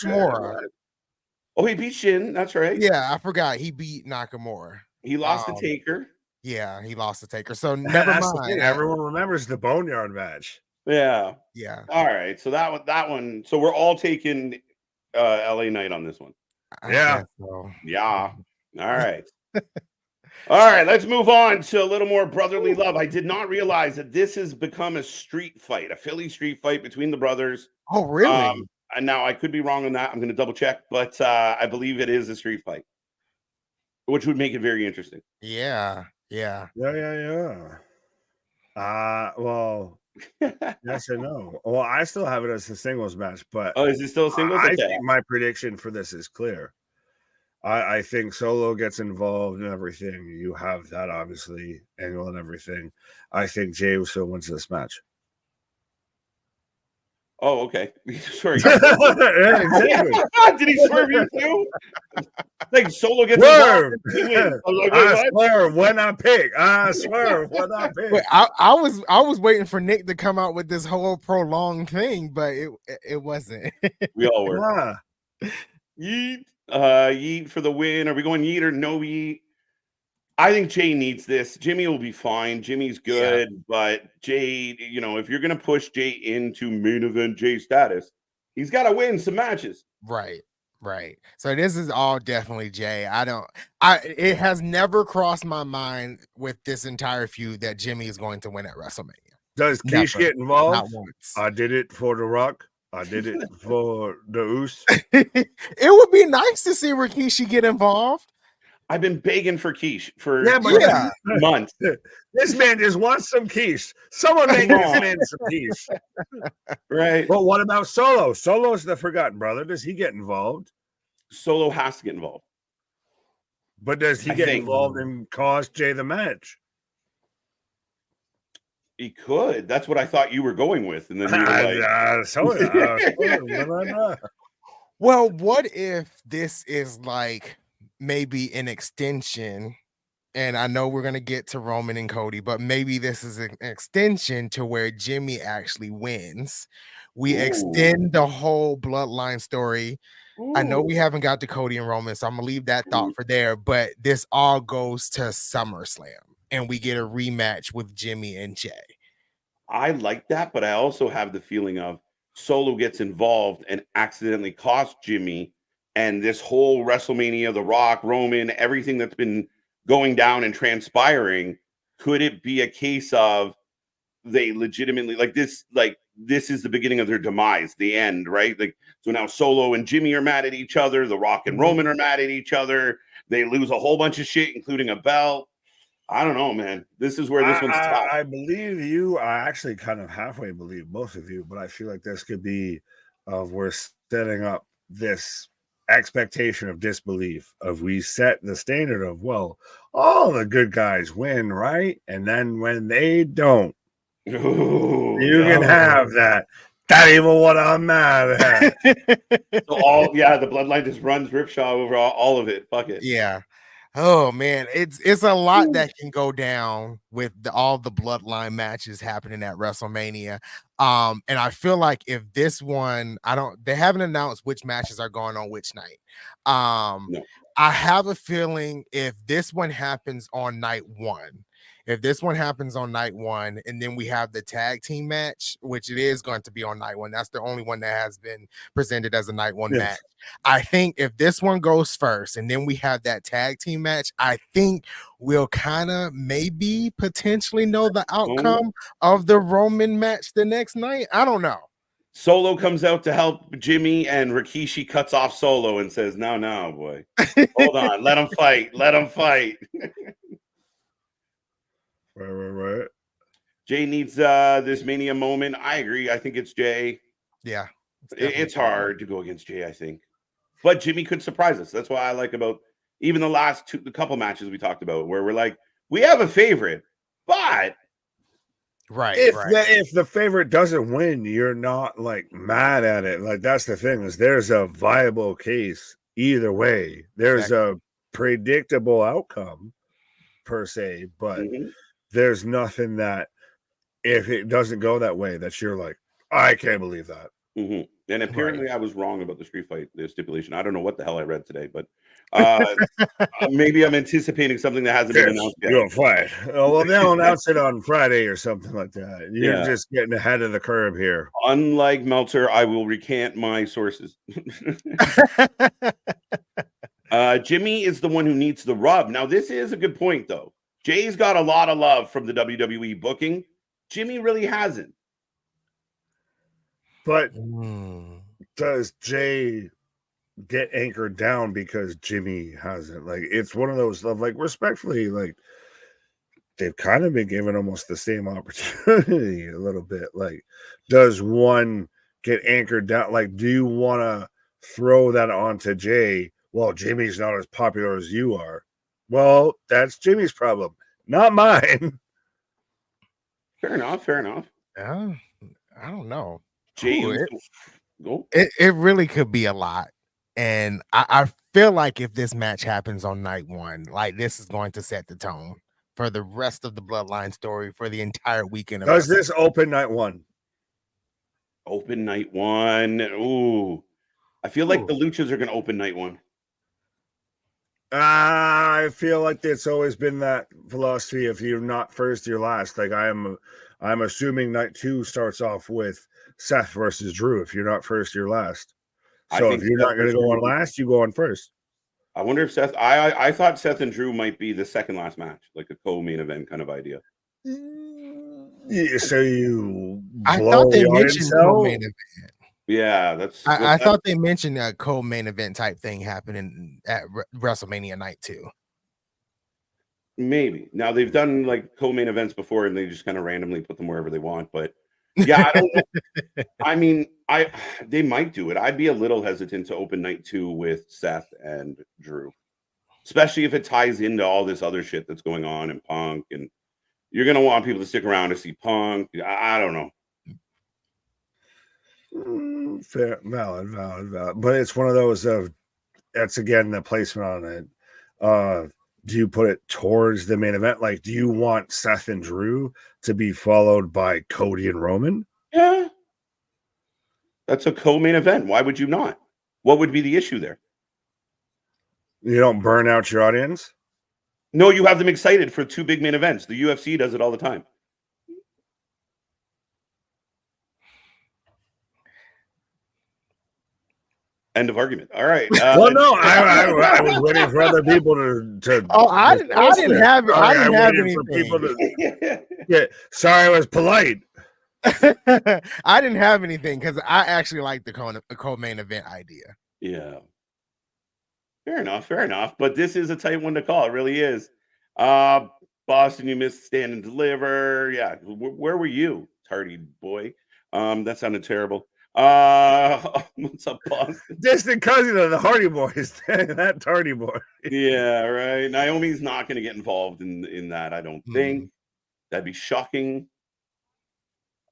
Nakamura. Oh, he beat Shin. That's right. Yeah, I forgot he beat Nakamura. He lost to Taker. Yeah, he lost to Taker. So never That's the mind. thing. Everyone remembers the Boneyard match. Yeah. Yeah. All right. So that one. So we're all taking LA Knight on this one. Yeah. So. Yeah. All right. All right. Let's move on to a little more brotherly love. I did not realize that this has become a street fight, a Philly street fight between the brothers. Oh, really? And now I could be wrong on that. I'm going to double check, but I believe it is a street fight, which would make it very interesting. Yeah. Well, yes and no. Well, I still have it as a singles match, but is it still a singles? I think my prediction for this is clear. I think Solo gets involved in everything. You have that obviously angle and everything. I think Jey Uso wins this match. Oh, okay. Sorry. Yeah, exactly. Did he swerve you too? Like Solo gets swerve. Involved. I swerve when I pick. I swerve when I pick. Wait, I was waiting for Nick to come out with this whole prolonged thing, but it wasn't. We all were. Yeah. Yeet. Yeet for the win. Are we going yeet or no yeet? I think Jey needs this. Jimmy will be fine. Jimmy's good, but Jey, if you're going to push Jey into main event Jey status, he's got to win some matches. Right. So this is all definitely Jey. It has never crossed my mind with this entire feud that Jimmy is going to win at WrestleMania. Does Keish get involved? Not once. I did it for The Rock. I did it for the Oos. It would be nice to see Rikishi get involved. I've been begging for Keish for months. This man just wants some Keish. Someone make this man some Keish. Right. Well, what about Solo? Solo's the forgotten brother. Does he get involved? Solo has to get involved. But does he get involved and cause Jey the match? He could. That's what I thought you were going with. And then you were like, well, what if this is like maybe an extension, and I know we're gonna get to Roman and Cody, but maybe this is an extension to where Jimmy actually wins. We extend the whole bloodline story. I know we haven't got to Cody and Roman, so I'm gonna leave that thought for there, but this all goes to SummerSlam and we get a rematch with Jimmy and Jey. I like that, but I also have the feeling of Solo gets involved and accidentally costs Jimmy. And this whole WrestleMania, The Rock, Roman, everything that's been going down and transpiring, could it be a case of they legitimately this is the beginning of their demise, the end, right? Like, so now Solo and Jimmy are mad at each other. The Rock and Roman are mad at each other. They lose a whole bunch of shit, including a belt. I don't know, man. This is where this one's tough. I believe you. I actually kind of halfway believe both of you, but I feel like this could be we're setting up this expectation of disbelief of we set the standard of, well, all the good guys win, right? And then when they don't, you can have that. That even what I'm mad at. So the bloodline just runs ripsaw over all of it. Fuck it. Yeah. Oh man, it's a lot that can go down with all the bloodline matches happening at WrestleMania. And I feel like if this one, they haven't announced which matches are going on which night. No. I have a feeling if this one happens on night one, and then we have the tag team match, which it is going to be on night one. That's the only one that has been presented as a night one match. I think if this one goes first and then we have that tag team match, I think we'll kind of maybe potentially know the outcome of the Roman match the next night. I don't know. Solo comes out to help Jimmy, and Rikishi cuts off Solo and says, no, boy. Hold on. Let him fight. Right. Jey needs this Mania moment. I agree. I think it's Jey. Yeah. It's hard to go against Jey, I think. But Jimmy could surprise us. That's why I like about even the couple matches we talked about where we're like, we have a favorite, but if the favorite doesn't win, you're not like mad at it. Like, that's the thing, is there's a viable case either way. There's a predictable outcome per se, but there's nothing that if it doesn't go that way that you're like, I can't believe that. And apparently Right. I was wrong about the street fight, the stipulation. I don't know what the hell I read today, but maybe I'm anticipating something that hasn't been Yes, announced yet. you'll fight. Oh, well, they'll announce it on Friday or something like that. You're Yeah. just getting ahead of the curve here. Unlike Meltzer, I will recant my sources. Jimmy is the one who needs the rub. Now, this is a good point, though. Jay's got a lot of love from the WWE booking. Jimmy really hasn't. But Mm. does Jay get anchored down because Jimmy hasn't? Like, it's one of those, like, respectfully, like, they've kind of been given almost the same opportunity a little bit. Like, does one get anchored down? Like, do you want to throw that onto Jay? Well, Jimmy's not as popular as you are. Well, that's Jimmy's problem, not mine. Fair enough. Fair enough. I don't know. Jay, Ooh, go. it really could be a lot. And I feel like if this match happens on night one, like this is going to set the tone for the rest of the Bloodline story for the entire weekend of Does WrestleMania. this open night one? Open night one. Ooh. I feel like Ooh. Hmm. the Luchas are going to open night one. I feel like it's always been that philosophy. If you're not first, you're last. Like I'm assuming night two starts off with Seth versus Drew. If you're not first, you're last. I So think if you're Seth not going to versus go Drew on will be- last, you go on first. I wonder if Seth. I thought Seth and Drew might be the second last match, like a co-main event kind of idea. Yeah, so you I blow thought they the audience mentioned out? co-main event. Yeah, that's. I thought they mentioned a co-main event type thing happening at WrestleMania night 2. Maybe. Now they've done like co-main events before, and they just kind of randomly put them wherever they want. But yeah, I don't know. I mean, they might do it. I'd be a little hesitant to open night 2 with Seth and Drew, especially if it ties into all this other shit that's going on in Punk, and you're gonna want people to stick around to see Punk. I don't know. Fair, valid. But it's one of those of that's again the placement on it. Do you put it towards the main event? Like, do you want Seth and Drew to be followed by Cody and Roman? Yeah, that's a co-main event. Why would you not? What would be the issue there? You don't burn out your audience. No, you have them excited for 2 big main events. The UFC does it all the time. End of argument. All right. Well, no, I was waiting for other people to Oh, I didn't have for people anything. to. Yeah, sorry, I was polite. I didn't have anything because I actually like the co-main event idea. Yeah. Fair enough. But this is a tight one to call. It really is. Boston, you missed Stand and Deliver. Yeah. Where were you, tardy boy? That sounded terrible. What's up, Boston? Distant cousin of the Hardy Boys. That tardy boy. Yeah, right. Naomi's not going to get involved in that, I don't think. That'd be shocking.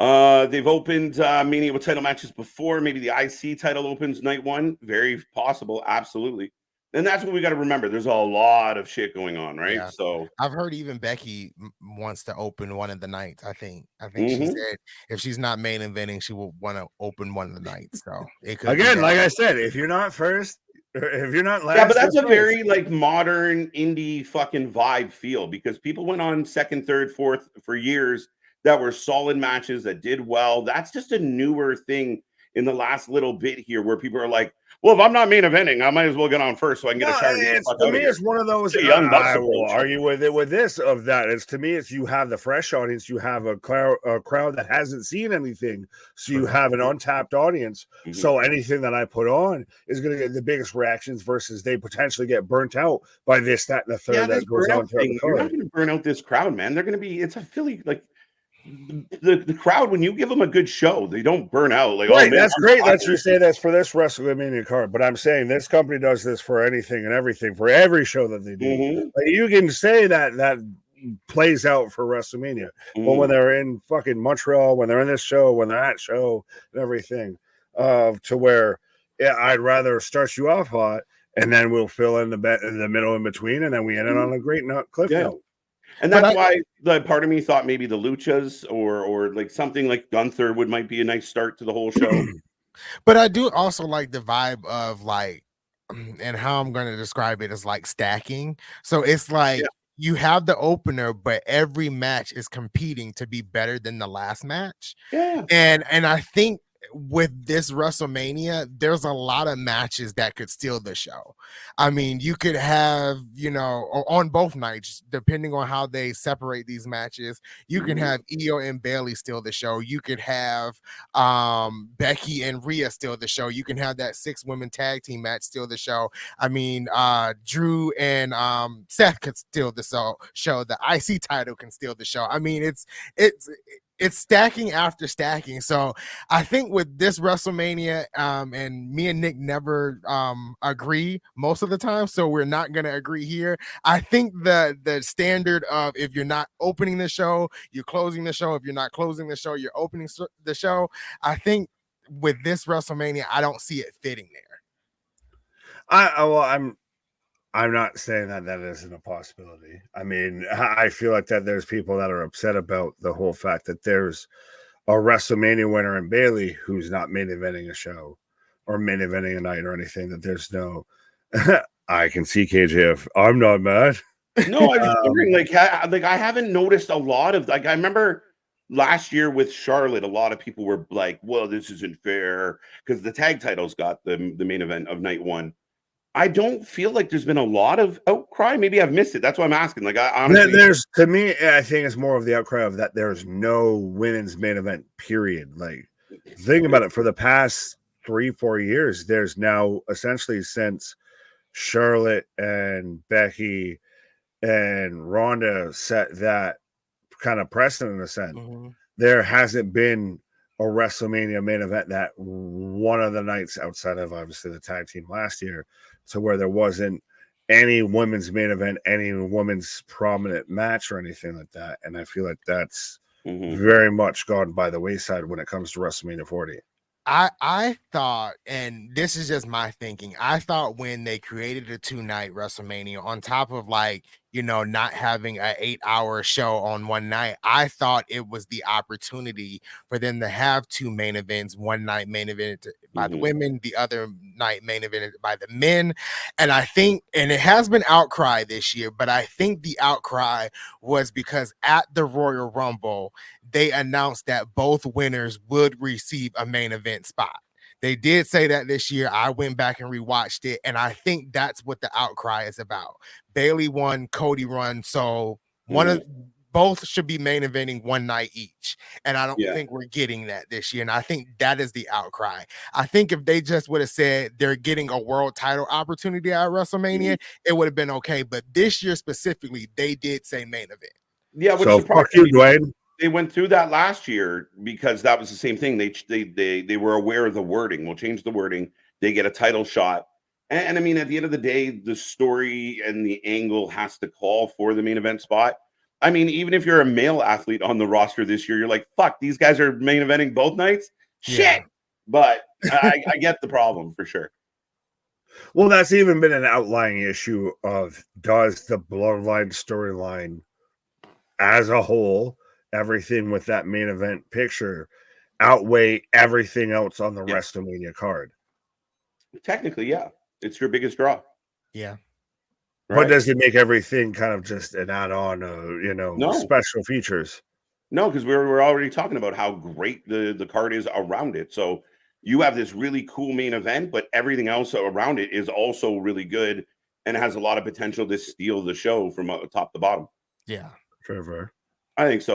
They've opened Mania with title matches before. Maybe the IC title opens night 1. Very possible. Absolutely. And that's what we got to remember. There's a lot of shit going on, right? Yeah. So I've heard even Becky wants to open one of the nights. I think she said if she's not main eventing, she will want to open one of the nights. So it could Again, like I said, if you're not first, if you're not last, yeah, but that's a first. very like modern indie fucking vibe feel because people went on second, third, fourth for years that were solid matches that did well. That's just a newer thing in the last little bit here where people are like, well, if I'm not main eventing, I might as well get on first so I can get a shower. To me, it's one of those. Young Bucks I will approach. argue with it with this of that. It's to me, it's you have the fresh audience, you have a crowd that hasn't seen anything, so you have an untapped audience. So anything that I put on is going to get the biggest reactions versus they potentially get burnt out by this, that, and the third that goes on throughout the You're card. not going to burn out this crowd, man. They're going to be. It's a Philly like. The crowd, when you give them a good show, they don't burn out. Like, right, oh, man, that's great. Let's just say that's for this Wrestlemania card. But I'm saying this company does this for anything and everything, for every show that they do. Like, you can say that plays out for WrestleMania. But when they're in fucking Montreal, when they're in this show, when they're at show and everything, to where I'd rather start you off hot and then we'll fill in the middle in between, and then we end it on a great cliff note. And that's why the part of me thought maybe the Luchas or like something like Gunther might be a nice start to the whole show. But I do also like the vibe of like, and how I'm going to describe it is like stacking. So it's Yeah, like you have the opener, but every match is competing to be better than the last match. yeah. And I think with this WrestleMania, there's a lot of matches that could steal the show. I mean, you could have, on both nights, depending on how they separate these matches, you can have Io and Bailey steal the show. You could have Becky and Rhea steal the show. You can have that 6 women tag team match steal the show. I mean, Drew and Seth could steal the show. The IC title can steal the show. I mean, it's it's stacking after stacking. So I think with this WrestleMania, and me and Nick never agree most of the time, so we're not gonna agree here. I think the standard of if you're not opening the show, you're closing the show. If you're not closing the show, you're opening the show. I think with this WrestleMania, I don't see it fitting there. Well, I'm not saying that that isn't a possibility. I mean, I feel like that there's people that are upset about the whole fact that there's a WrestleMania winner in Bailey who's not main eventing a show or main eventing a night or anything. That there's no. I can see KJF. I'm not mad. No, I was wondering, like I haven't noticed a lot of like I remember last year with Charlotte, a lot of people were like, "Well, this isn't fair," because the tag titles got the main event of night one. I don't feel like there's been a lot of outcry. Maybe I've missed it. That's why I'm asking. Like, I honestly, There's to me, I think it's more of the outcry of that there's no women's main event. Period. Like, think about it. For the past 3-4 years, there's now essentially since Charlotte and Becky and Ronda set that kind of precedent in a sense. Mm-hmm. There hasn't been a WrestleMania main event that one of the nights outside of obviously the tag team last year, to where there wasn't any women's main event, any women's prominent match or anything like that. And I feel like that's very much gone by the wayside when it comes to WrestleMania 40. I thought, and this is just my thinking, I thought when they created a 2-night WrestleMania on top of like, not having an 8-hour show on one night, I thought it was the opportunity for them to have 2 main events, one night main event by the women, the other night main event by the men. And I think, and it has been outcry this year, but I think the outcry was because at the Royal Rumble, they announced that both winners would receive a main event spot. They did say that this year. I went back and rewatched it, and I think that's what the outcry is about. Bailey won, Cody won, so both should be main eventing one night each. And I don't think we're getting that this year. And I think that is the outcry. I think if they just would have said they're getting a world title opportunity at WrestleMania, it would have been okay. But this year specifically, they did say main event. Yeah, which so fuck you, Dwayne. They went through that last year because that was the same thing. They were aware of the wording. We'll change the wording. They get a title shot. And I mean, at the end of the day, the story and the angle has to call for the main event spot. I mean, even if you're a male athlete on the roster this year, you're like, fuck, these guys are main eventing both nights. Shit. Yeah. But I get the problem for sure. Well, that's even been an outlying issue of does the Bloodline storyline as a whole, everything with that main event picture, outweigh everything else on the WrestleMania card? Technically, yeah. It's your biggest draw. Yeah. Right? But does it make everything kind of just an add-on, special features? No, because we're already talking about how great the card is around it. So you have this really cool main event, but everything else around it is also really good and has a lot of potential to steal the show from top to bottom. Yeah. Fair. I think so.